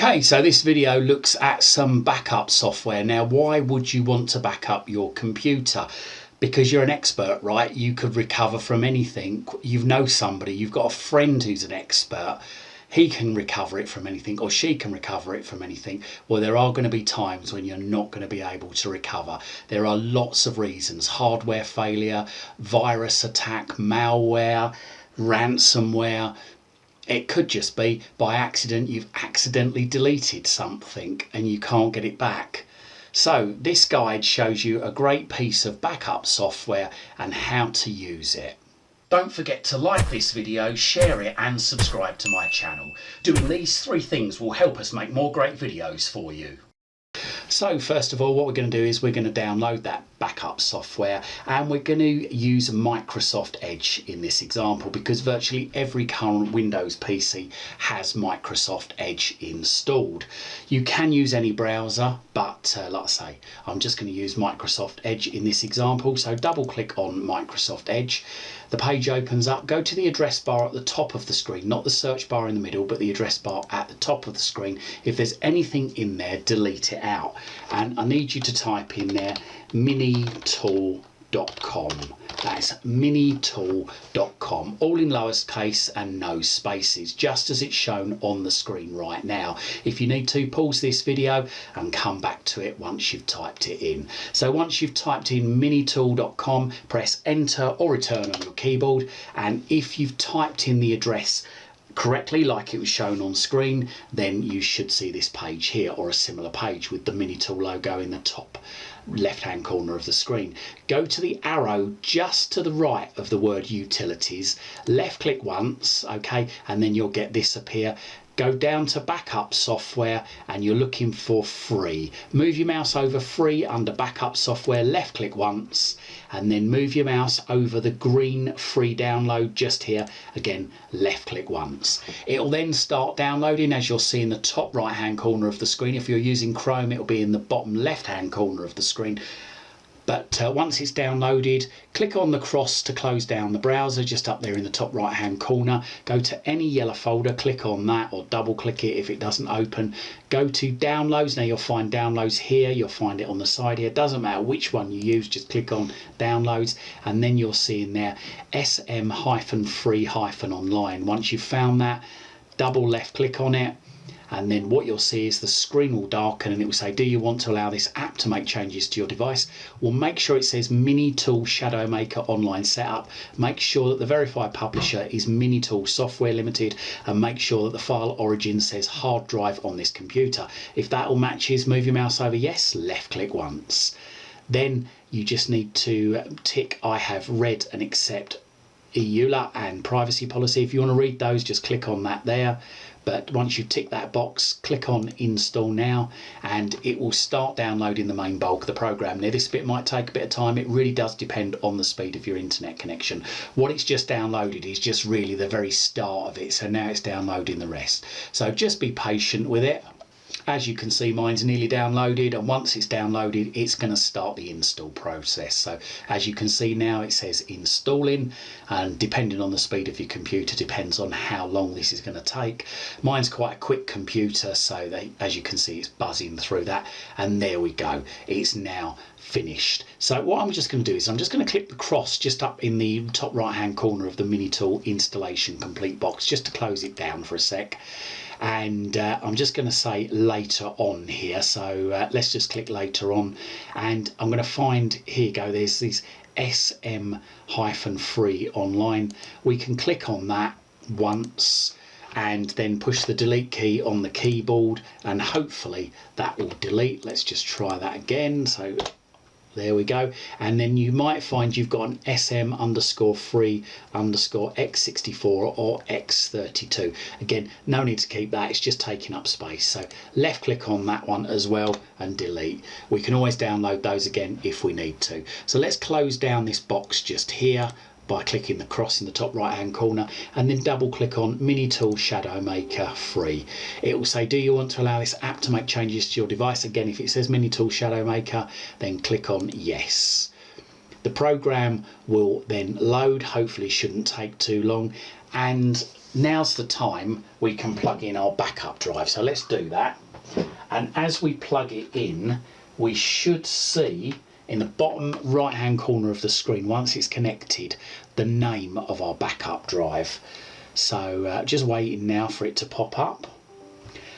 Okay, so this video looks at some backup software. Now, why would you want to back up your computer? Because you're an expert, right? You could recover from anything. You know somebody, you've got a friend who's an expert. He can recover it from anything, or she can recover it from anything. Well, there are going to be times when you're not going to be able to recover. There are lots of reasons: hardware failure, virus attack, malware, ransomware. It could just be by accident you've accidentally deleted something and you can't get it back. So this guide shows you a great piece of backup software and how to use it. Don't forget to like this video, share it and subscribe to my channel. Doing these three things will help us make more great videos for you. So first of all, what we're going to do is we're going to download that backup software, and we're going to use Microsoft Edge in this example because virtually every current Windows PC has Microsoft Edge installed. You can use any browser, but like I say, I'm just going to use Microsoft Edge in this example. So double click on Microsoft Edge. The page opens up. Go to the address bar at the top of the screen, not the search bar in the middle, but the address bar at the top of the screen. If there's anything in there, delete it out. And I need you to type in there minitool.com. That's minitool.com, all in lowercase and no spaces, just as it's shown on the screen right now. If you need to, pause this video and come back to it once you've typed it in. So once you've typed in minitool.com, press enter or return on your keyboard, and if you've typed in the address correctly like it was shown on screen, then you should see this page here, or a similar page with the Minitool logo in the top left hand corner of the screen. Go to the arrow just to the right of the word utilities, left click once, okay, and then you'll get this appear. Go down to backup software and you're looking for free. Move your mouse over free under backup software, left click once, and then move your mouse over the green free download just here, again left click once. It'll then start downloading, as you'll see in the top right hand corner of the screen. If you're using Chrome, it'll be in the bottom left hand corner of the screen. But once it's downloaded, click on the cross to close down the browser just up there in the top right hand corner. Go to any yellow folder, click on that, or double click it if it doesn't open. Go to downloads. Now you'll find downloads here, you'll find it on the side here. It doesn't matter which one you use, just click on downloads, and then you'll see in there sm-free-online. Once you've found that, double left click on it, and then what you'll see is the screen will darken and it will say, do you want to allow this app to make changes to your device? Well, make sure it says Minitool Shadow Maker Online Setup. Make sure that the verified publisher is Minitool Software Limited, and make sure that the file origin says hard drive on this computer. If that all matches, move your mouse over yes, left click once. Then you just need to tick I have read and accept EULA and privacy policy. If you want to read those, just click on that there. But once you tick that box, click on install now, and it will start downloading the main bulk of the program. Now this bit might take a bit of time. It really does depend on the speed of your internet connection. What it's just downloaded is just really the very start of it, so now it's downloading the rest. So just be patient with it. As you can see, mine's nearly downloaded, and once it's downloaded, it's going to start the install process. So as you can see now, it says installing, and depending on the speed of your computer depends on how long this is going to take. Mine's quite a quick computer, so as you can see, it's buzzing through that, and there we go, it's now finished. So what I'm just going to do is I'm just going to click the cross just up in the top right hand corner of the Minitool installation complete box just to close it down for a sec. And I'm just going to say later on here, so let's just click later on, and I'm going to find, here you go, there's this sm-free online. We can click on that once and then push the delete key on the keyboard, and hopefully that will delete. Let's just try that again. So there we go, and then you might find you've got an sm_free_x64 or x32. Again, no need to keep that, it's just taking up space. So left click on that one as well and delete. We can always download those again if we need to. So let's close down this box just here by clicking the cross in the top right hand corner, and then double click on Minitool Shadow Maker Free. It will say, do you want to allow this app to make changes to your device? Again, if it says Minitool Shadow Maker, then click on yes. The program will then load, hopefully shouldn't take too long, and now's the time we can plug in our backup drive. So let's do that. And as we plug it in, we should see in the bottom right hand corner of the screen, once it's connected, the name of our backup drive. So just waiting now for it to pop up.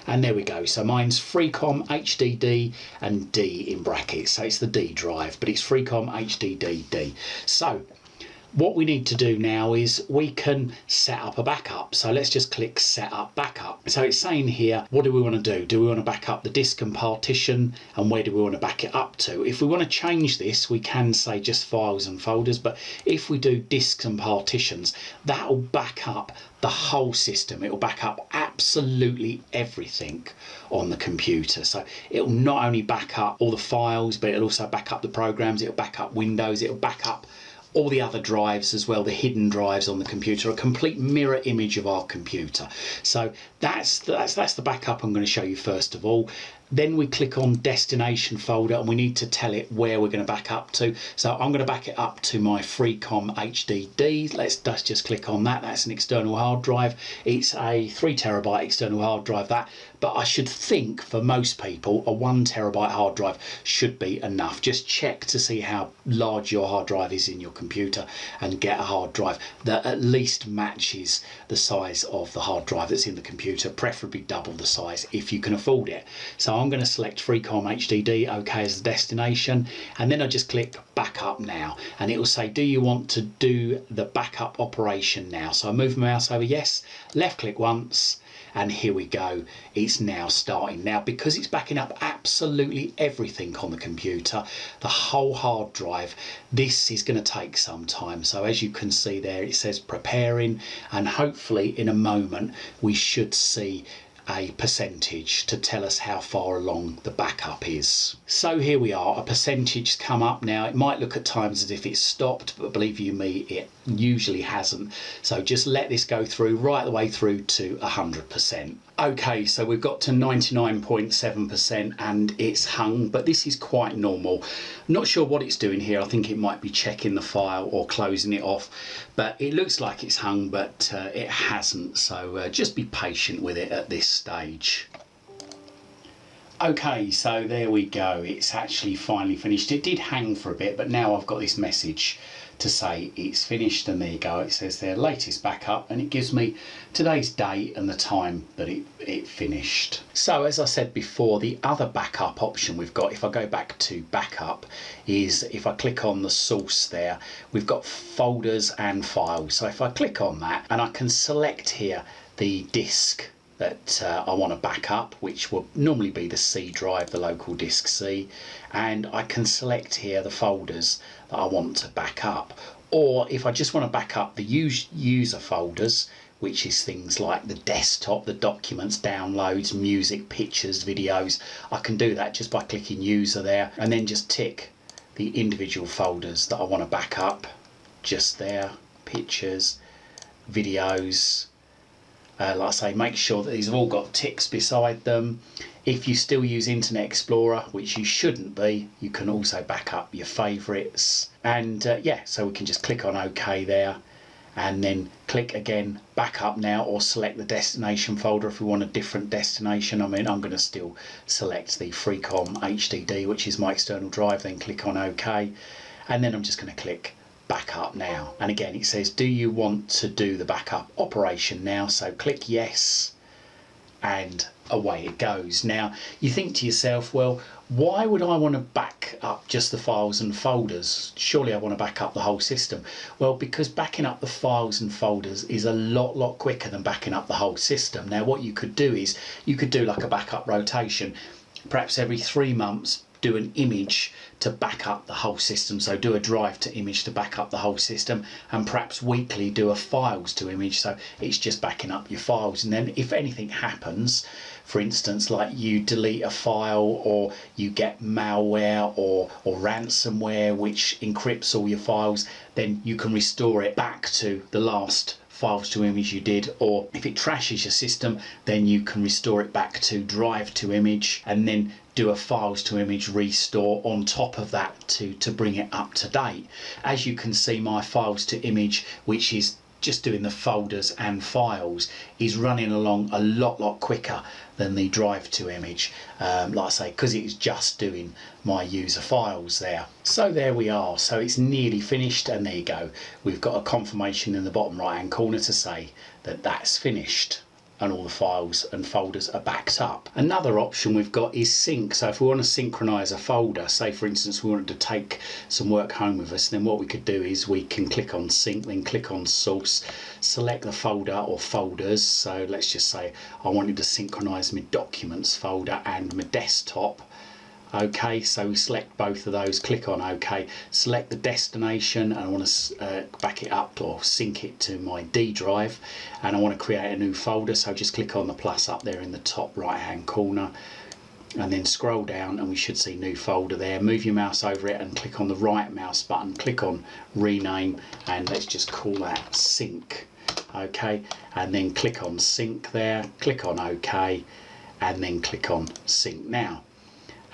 And there we go. So mine's Freecom HDD and D in brackets. So it's the D drive, but it's Freecom HDD D. So what we need to do now is we can set up a backup. So let's just click set up backup. So it's saying here, what do we want to do? Do we want to back up the disk and partition, and where do we want to back it up to? If we want to change this, we can say just files and folders, but if we do disks and partitions, that will back up the whole system. It will back up absolutely everything on the computer. So it will not only back up all the files, but it'll also back up the programs, it'll back up Windows, it'll back up all the other drives as well, the hidden drives on the computer, a complete mirror image of our computer. So that's the backup I'm going to show you first of all. Then we click on destination folder and we need to tell it where we're going to back up to. So I'm going to back it up to my Freecom HDD. Let's just click on that. That's an external hard drive. It's a 3 terabyte external hard drive, that, but I should think for most people a 1 terabyte hard drive should be enough. Just check to see how large your hard drive is in your computer and get a hard drive that at least matches the size of the hard drive that's in the computer, preferably double the size if you can afford it. So I'm going to select Freecom HDD, OK, as the destination, and then I just click backup now, and it will say, do you want to do the backup operation now? So I move my mouse over, yes, left click once, and here we go, it's now starting. Now, because it's backing up absolutely everything on the computer, the whole hard drive, this is going to take some time. So as you can see there, it says preparing, and hopefully in a moment we should see a percentage to tell us how far along the backup is. So here we are, a percentage come up now. It might look at times as if it's stopped, but believe you me, it usually hasn't. So just let this go through right the way through to 100%. Okay, so we've got to 99.7% and it's hung, but this is quite normal. Not sure what it's doing here. I think it might be checking the file or closing it off, but it looks like it's hung, but it hasn't. So just be patient with it at this stage. Okay, so there we go. It's actually finally finished. It did hang for a bit, but now I've got this message to say it's finished, and there you go. It says there latest backup, and it gives me today's date and the time that it finished. So as I said before, the other backup option we've got, if I go back to backup, is if I click on the source there, we've got folders and files. So if I click on that, and I can select here the disk that I want to back up, which will normally be the C drive, the local disk C, and I can select here the folders that I want to back up. Or if I just want to back up the user folders, which is things like the desktop, the documents, downloads, music, pictures, videos, I can do that just by clicking user there, and then just tick the individual folders that I want to back up just there, pictures, videos. Like I say, make sure that these have all got ticks beside them. If you still use Internet Explorer, which you shouldn't be, you can also back up your favourites. And yeah, so we can just click on OK there, and then click again back up now, or select the destination folder if we want a different destination. I mean, I'm going to still select the Freecom HDD, which is my external drive, then click on OK, and then I'm just going to click backup now. And again, it says, do you want to do the backup operation now? So click yes, and away it goes. Now you think to yourself, well, why would I want to back up just the files and folders? Surely I want to back up the whole system. Well, because backing up the files and folders is a lot quicker than backing up the whole system. Now what you could do is you could do like a backup rotation, perhaps every 3 months do an image to back up the whole system. So do a drive to image to back up the whole system, and perhaps weekly do a files to image, so it's just backing up your files. And then if anything happens, for instance, like you delete a file, or you get malware or ransomware which encrypts all your files, then you can restore it back to the last files to image you did. Or if it trashes your system, then you can restore it back to drive to image, and then do a files to image restore on top of that to bring it up to date. As you can see, my files to image, which is just doing the folders and files is running along a lot quicker than the drive to image, like I say, because it's just doing my user files there. So there we are, so it's nearly finished, and there you go, we've got a confirmation in the bottom right hand corner to say that that's finished and all the files and folders are backed up. Another option we've got is sync. So if we want to synchronize a folder, say for instance we wanted to take some work home with us, then what we could do is we can click on sync, then click on source, select the folder or folders. So let's just say I wanted to synchronize my documents folder and my desktop. Okay, so we select both of those, click on OK, select the destination, and I want to back it up or sync it to my D drive, and I want to create a new folder, so just click on the plus up there in the top right hand corner and then scroll down and we should see new folder there. Move your mouse over it and click on the right mouse button, click on rename, and let's just call that sync. Okay, and then click on sync there, click on OK, and then click on sync now.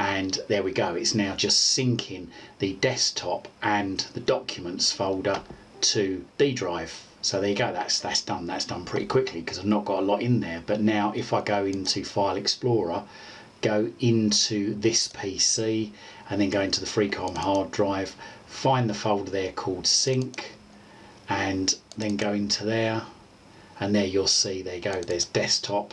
And there we go, it's now just syncing the desktop and the documents folder to D drive. So there you go, that's done pretty quickly because I've not got a lot in there. But now if I go into File Explorer, go into this PC and then go into the FreeCom hard drive, find the folder there called sync, and then go into there, and there you'll see, there you go, there's desktop,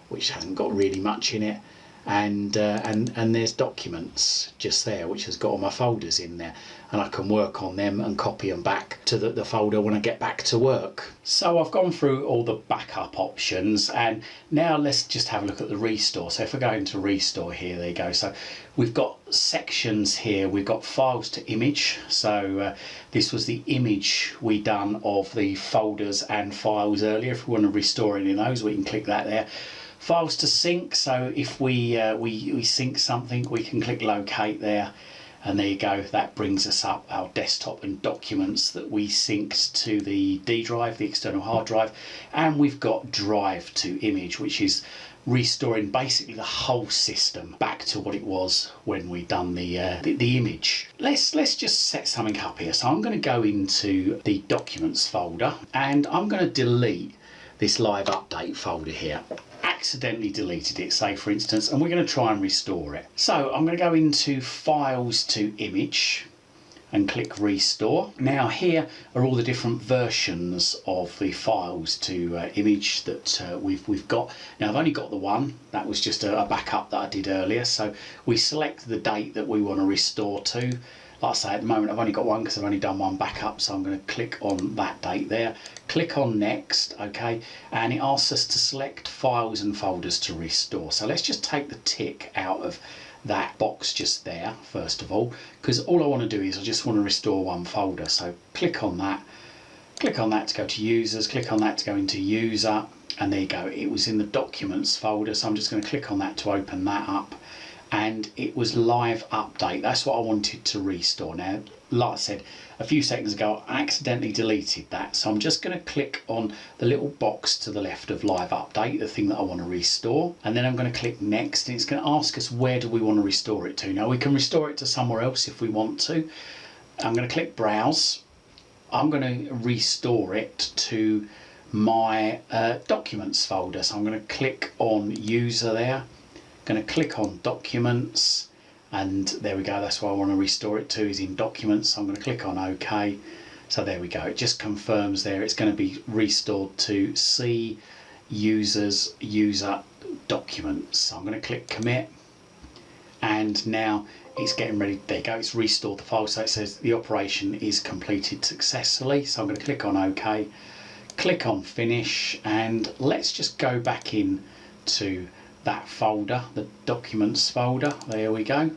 which hasn't got really much in it, and there's documents just there, which has got all my folders in there, and I can work on them and copy them back to the folder when I get back to work. So I've gone through all the backup options, and now let's just have a look at the restore. So if I go into restore here, there you go. So we've got sections here. We've got files to image. So this was the image we done of the folders and files earlier. If we want to restore any of those, we can click that there. Files to sync, so if we sync something, we can click locate there, and there you go, that brings us up our desktop and documents that we synced to the D drive, the external hard drive. And we've got drive to image, which is restoring basically the whole system back to what it was when we done the image. Let's just set something up here. So I'm going to go into the documents folder and I'm going to delete this live update folder here. Accidentally deleted it, say for instance, and we're going to try and restore it. So I'm going to go into files to image and click restore. Now here are all the different versions of the files to image that we've got. Now I've only got the one, that was just a backup that I did earlier. So we select the date that we want to restore to. Like I say, at the moment I've only got one because I've only done one backup, so I'm going to click on that date there, click on next, okay, and it asks us to select files and folders to restore. So let's just take the tick out of that box just there first of all, because all I want to do is I just want to restore one folder. So click on that to go to users, click on that to go into user, and there you go, it was in the documents folder. So I'm just going to click on that to open that up, and it was live update. That's what I wanted to restore. Now like I said a few seconds ago, I accidentally deleted that, so I'm just going to click on the little box to the left of live update, the thing that I want to restore, and then I'm going to click next, and it's going to ask us where do we want to restore it to. Now we can restore it to somewhere else if we want to. I'm going to click browse. I'm going to restore it to my documents folder, so I'm going to click on user there, going to click on documents, and there we go, that's where I want to restore it to, is in documents. So I'm going to click on OK. So there we go, it just confirms there it's going to be restored to C users user documents. So I'm going to click commit, and now it's getting ready. There you go, it's restored the file, so it says the operation is completed successfully. So I'm going to click on OK, click on finish, and let's just go back in to that folder, the documents folder. There we go,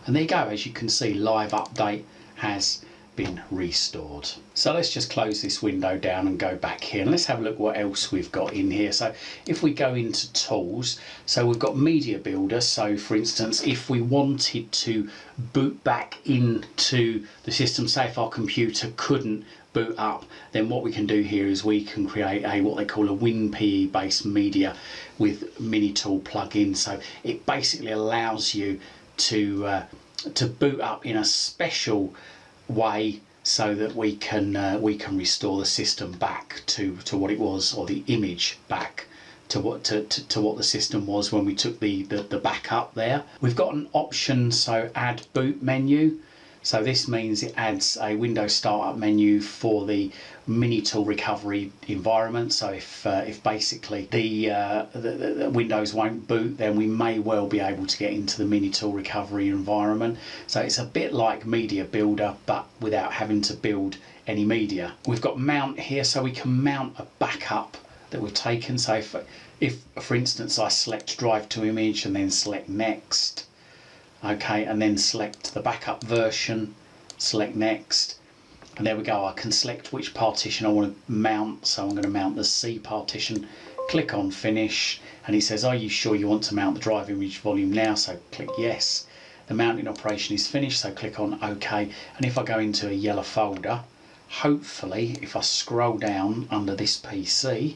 and there you go, as you can see, live update has been restored. So let's just close this window down and go back here, and let's have a look what else we've got in here. So if we go into tools, so we've got media builder. So for instance, if we wanted to boot back into the system, say if our computer couldn't boot up, then what we can do here is we can create a what they call a WinPE based media with Minitool plugin. So it basically allows you to boot up in a special way. so that we can restore the system back to what it was, or the image back to what the system was when we took the backup there. We've got an option, so add boot menu. So this means it adds a Windows startup menu for the Minitool recovery environment. So if basically the Windows won't boot, then we may well be able to get into the Minitool recovery environment. So it's a bit like Media Builder, but without having to build any media. We've got mount here, so we can mount a backup that we've taken. So if for instance I select drive to image and then select next, okay, and then select the backup version, select next, and there we go. I can select which partition I want to mount. So I'm going to mount the C partition, click on finish, and he says, are you sure you want to mount the drive image volume now? So click yes. The mounting operation is finished, so click on OK. And if I go into a yellow folder, hopefully if I scroll down under this PC,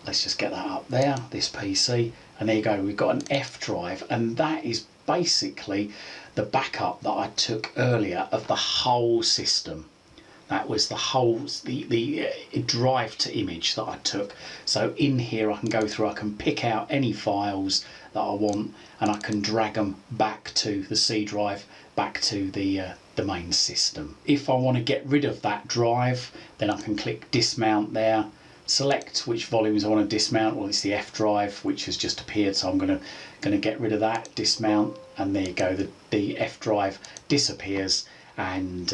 let's just get that up there, this PC, and there you go, we've got an F drive, and that is basically the backup that I took earlier of the whole system. That was the whole, the drive to image that I took. So in here I can go through, I can pick out any files that I want, and I can drag them back to the C drive, back to the main system. If I want to get rid of that drive, then I can click dismount there, select which volumes I want to dismount. Well, it's the F drive, which has just appeared, so I'm going to get rid of that, dismount, and there you go, the F drive disappears, and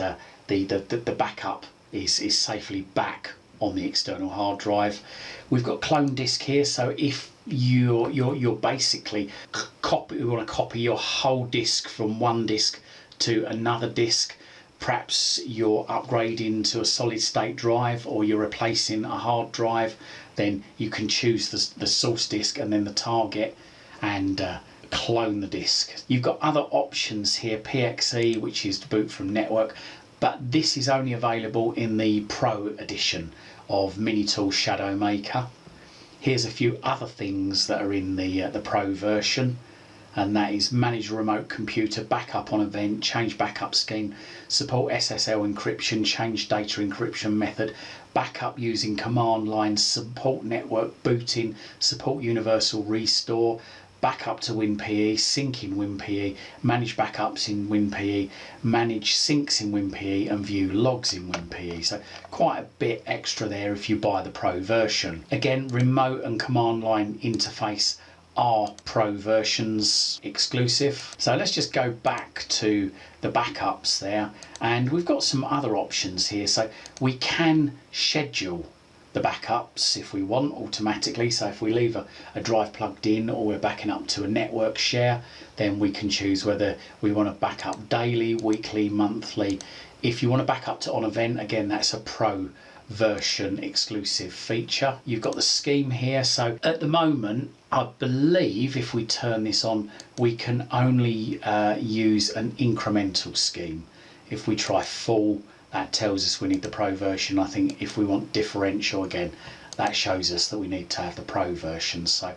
the backup is safely back on the external hard drive. We've got clone disk here, so if you're basically you want to copy your whole disk from one disk to another disk, perhaps you're upgrading to a solid state drive or you're replacing a hard drive, then you can choose the source disk and then the target and clone the disk. You've got other options here, PXE, which is to boot from network, but this is only available in the Pro edition of Minitool Shadow Maker. Here's a few other things that are in the Pro version, and that is manage remote computer, backup on event, change backup scheme, support SSL encryption, change data encryption method, backup using command line, support network booting, support universal restore, backup to WinPE, sync in WinPE, manage backups in WinPE, manage syncs in WinPE, and view logs in WinPE. So quite a bit extra there if you buy the Pro version. Again, remote and command line interface are Pro versions exclusive. So let's just go back to the backups there, and we've got some other options here. So we can schedule the backups if we want automatically. So if we leave a drive plugged in, or we're backing up to a network share, then we can choose whether we want to back up daily, weekly, monthly. If you want to back up to on event, again, that's a Pro version exclusive feature. You've got the scheme here. So at the moment, I believe if we turn this on, we can only use an incremental scheme. If we try full, that tells us we need the Pro version. I think if we want differential, again, that shows us that we need to have the Pro version. So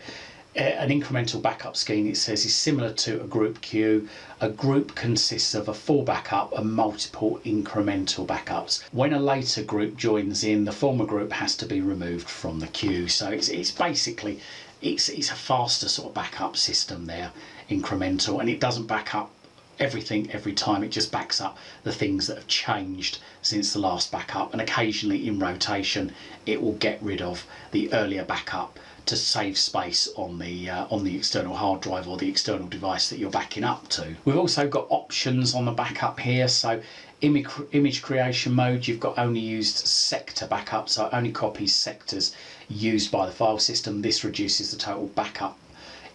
an incremental backup scheme, it says, is similar to a group queue. A group consists of a full backup and multiple incremental backups. When a later group joins in, the former group has to be removed from the queue. So it's basically, it's a faster sort of backup system there, incremental, and it doesn't back up everything every time. It just backs up the things that have changed since the last backup, and occasionally in rotation it will get rid of the earlier backup to save space on the external hard drive or the external device that you're backing up to. We've also got options on the backup here. So image creation mode, you've got only used sector backup, so it only copies sectors used by the file system. This reduces the total backup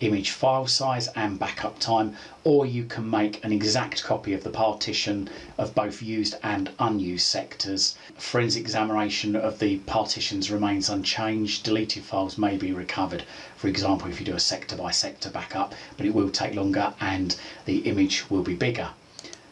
image file size and backup time. Or you can make an exact copy of the partition of both used and unused sectors. Forensic examination of the partitions remains unchanged. Deleted files may be recovered, for example if you do a sector by sector backup, but it will take longer and the image will be bigger.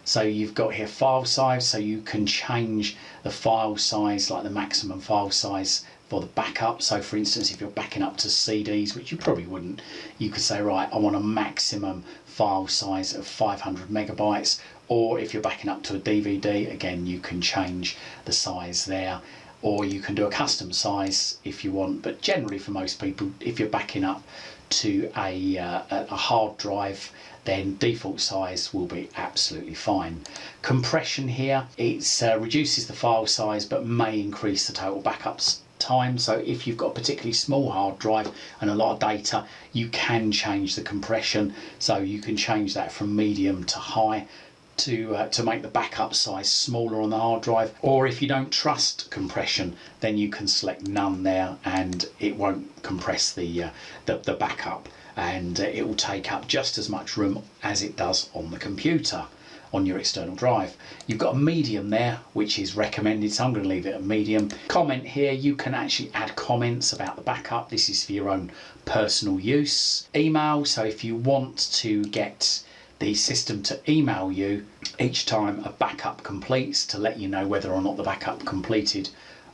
So you've got here file size, so you can change the file size, like the maximum file size for the backup. So for instance, if you're backing up to CDs, which you probably wouldn't, you could say, right, I want a maximum file size of 500 megabytes. Or if you're backing up to a DVD, again, you can change the size there, or you can do a custom size if you want. But generally for most people, if you're backing up to a hard drive, then default size will be absolutely fine. Compression here, it reduces the file size but may increase the total backups time. So if you've got a particularly small hard drive and a lot of data, you can change the compression. So you can change that from medium to high to make the backup size smaller on the hard drive. Or if you don't trust compression, then you can select none there, and it won't compress the backup, and it will take up just as much room as it does on the computer on your external drive. You've got a medium there, which is recommended, so I'm going to leave it at medium. Comment here, you can actually add comments about the backup. This is for your own personal use. Email, so if you want to get the system to email you each time a backup completes to let you know whether or not the backup completed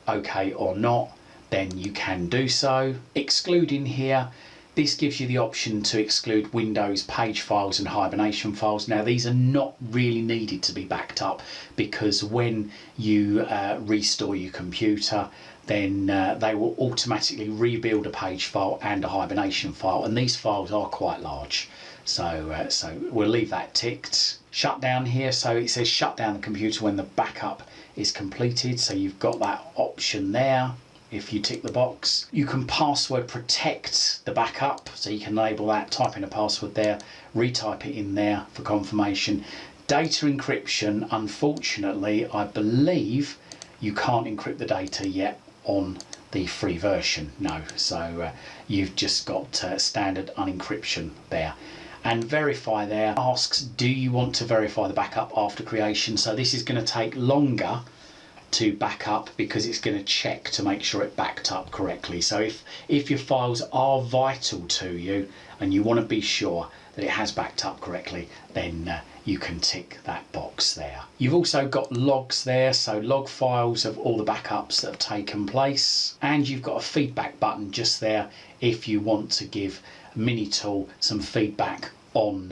okay or not, then you can do so. Excluding here, this gives you the option to exclude Windows page files and hibernation files. Now these are not really needed to be backed up, because when you restore your computer, then they will automatically rebuild a page file and a hibernation file, and these files are quite large. So we'll leave that ticked. Shut down here, so it says shut down the computer when the backup is completed, so you've got that option there. If you tick the box, you can password protect the backup, so you can enable that, type in a password there, retype it in there for confirmation. Data encryption, unfortunately, I believe you can't encrypt the data yet on the free version, no. So you've just got standard unencryption there. And verify there asks, do you want to verify the backup after creation? So this is going to take longer to back up because it's going to check to make sure it backed up correctly. So if your files are vital to you and you want to be sure that it has backed up correctly, then you can tick that box there. You've also got logs there, so log files of all the backups that have taken place, and you've got a feedback button just there if you want to give Minitool some feedback on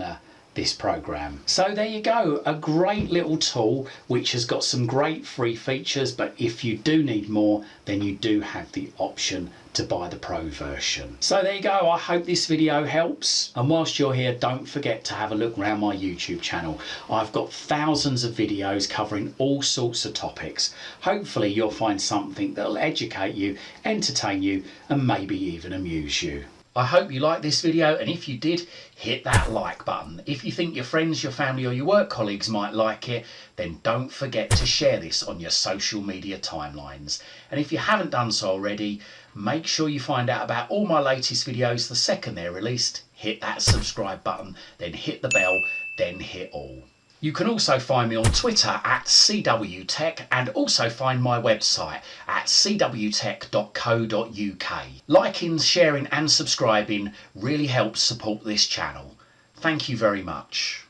this program. So there you go, a great little tool which has got some great free features, but if you do need more, then you do have the option to buy the pro version. So there you go, I hope this video helps, and whilst you're here, don't forget to have a look around my YouTube channel. I've got thousands of videos covering all sorts of topics. Hopefully you'll find something that'll educate you, entertain you, and maybe even amuse you. I hope you liked this video, and if you did, hit that like button. If you think your friends, your family or your work colleagues might like it, then don't forget to share this on your social media timelines. And if you haven't done so already, make sure you find out about all my latest videos the second they're released. Hit that subscribe button, then hit the bell, then hit all. You can also find me on Twitter at CWTech, and also find my website at cwtech.co.uk. Liking, sharing and subscribing really helps support this channel. Thank you very much.